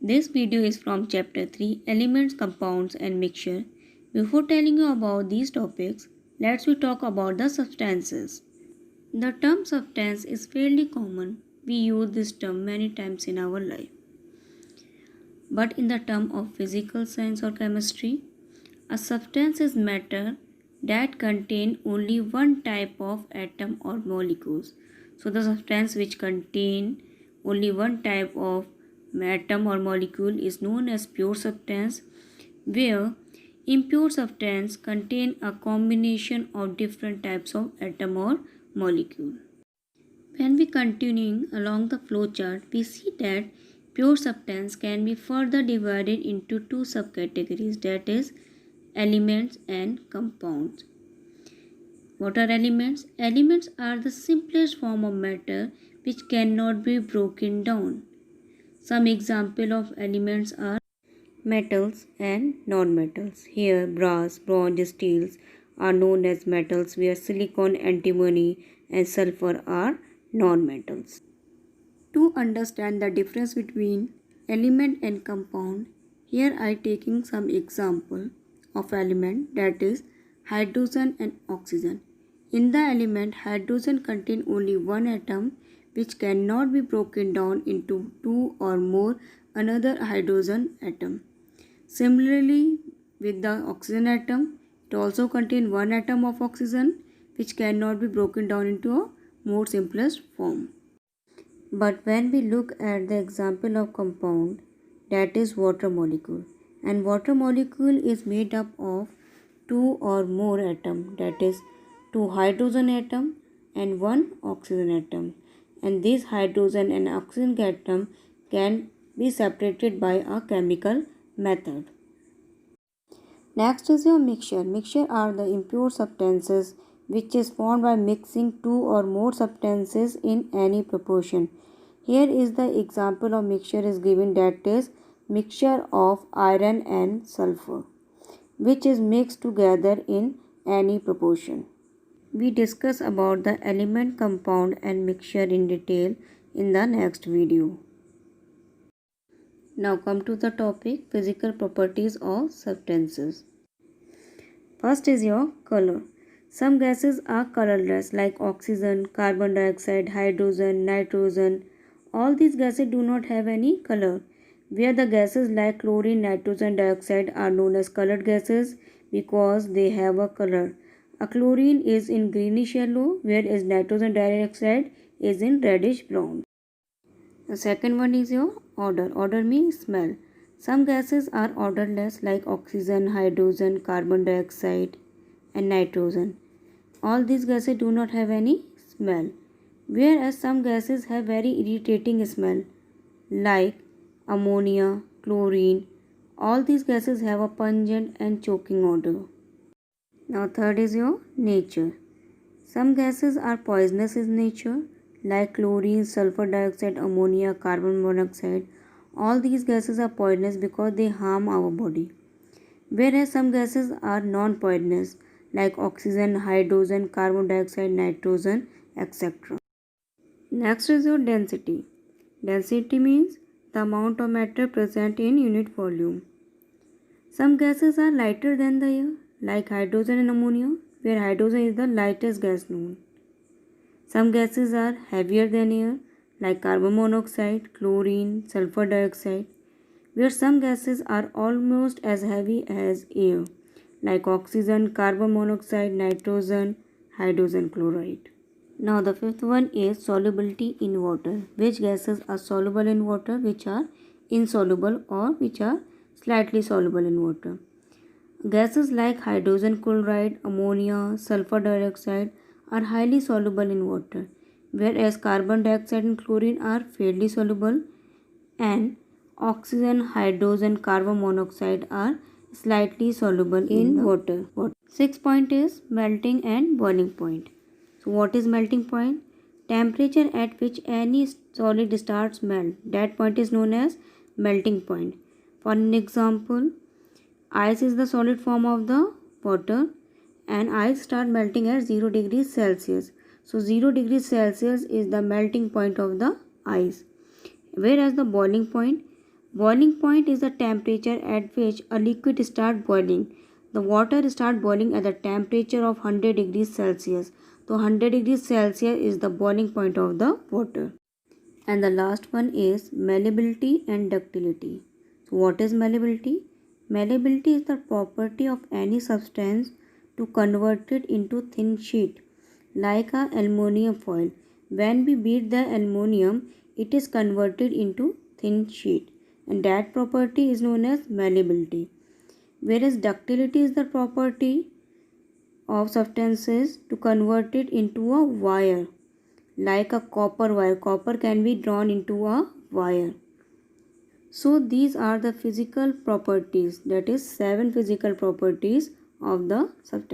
This video is from chapter 3 Elements, Compounds and Mixture. Before telling you about these topics, let's we talk about the substances. The term substance is fairly common. We use this term many times in our life. But in the term of physical science or chemistry, a substance is matter that contain only one type of atom or molecules. So the substance which contain only one type of atom or molecule is known as pure substance, where impure substance contain a combination of different types of atom or molecule. When we continuing along the flow chart, we see that pure substance can be further divided into two subcategories, that is elements and compounds. What are elements? Elements are the simplest form of matter which cannot be broken down. Some example of elements are metals and non-metals. Here brass, bronze, steels are known as metals, where silicon, antimony and sulfur are non-metals. To understand the difference between element and compound, here I taking some example of element, that is hydrogen and oxygen. In the element, hydrogen contain only one atom which cannot be broken down into two or more another hydrogen atom. Similarly, with the oxygen atom, it also contains one atom of oxygen which cannot be broken down into a more simplest form. But when we look at the example of compound, that is water molecule, and water molecule is made up of two or more atom, that is two hydrogen atom and one oxygen atom, and this hydrogen and oxygen atom can be separated by a chemical method. Next is your mixture. Mixture are the impure substances which is formed by mixing two or more substances in any proportion. Here is the example of mixture is given, that is mixture of iron and sulfur, which is mixed together in any proportion. We discuss about the element, compound and mixture in detail in the next video. Now come to the topic physical properties of substances. First is your color. Some gases are colorless like oxygen, carbon dioxide, hydrogen, nitrogen. All these gases do not have any color, where the gases like chlorine, nitrogen dioxide are known as colored gases because they have a color. A chlorine is in greenish yellow, whereas nitrogen dioxide is in reddish brown. The second one is your odor. Odor means smell. Some gases are odorless like oxygen, hydrogen, carbon dioxide and nitrogen. All these gases do not have any smell, whereas some gases have very irritating smell like ammonia, chlorine. All these gases have a pungent and choking odor. Now third is your nature. Some gases are poisonous in nature like chlorine, sulfur dioxide, ammonia, carbon monoxide. All these gases are poisonous because they harm our body. Whereas some gases are non-poisonous like oxygen, hydrogen, carbon dioxide, nitrogen, etc. Next is your density. Density means the amount of matter present in unit volume. Some gases are lighter than the air like hydrogen and ammonia, where hydrogen is the lightest gas known. Some gases are heavier than air like carbon monoxide, chlorine, sulfur dioxide, where some gases are almost as heavy as air like oxygen, carbon monoxide, nitrogen, hydrogen chloride. Now the fifth one is solubility in water. Which gases are soluble in water, which are insoluble or which are slightly soluble in water. Gases like hydrogen chloride, ammonia, sulfur dioxide are highly soluble in water, whereas carbon dioxide and chlorine are fairly soluble, and oxygen, hydrogen, carbon monoxide are slightly soluble in water. Sixth point is melting and boiling point. So what is melting point? Temperature at which any solid starts melt. That point is known as melting point. For an example, ice is the solid form of the water and ice start melting at 0 degrees Celsius. So 0 degrees Celsius is the melting point of the ice. Whereas the boiling point, Boiling point is the temperature at which a liquid starts boiling. The water starts boiling at the temperature of 100 degrees Celsius. So 100 degrees Celsius is the boiling point of the water. And the last one is malleability and ductility. So what is malleability? Malleability is the property of any substance to convert it into thin sheet, like a aluminum foil. When we beat the aluminum, it is converted into thin sheet, and that property is known as malleability. Whereas ductility is the property of substances to convert it into a wire, like a copper wire. Copper can be drawn into a wire. So these are the physical properties, that is 7 physical properties of the substance.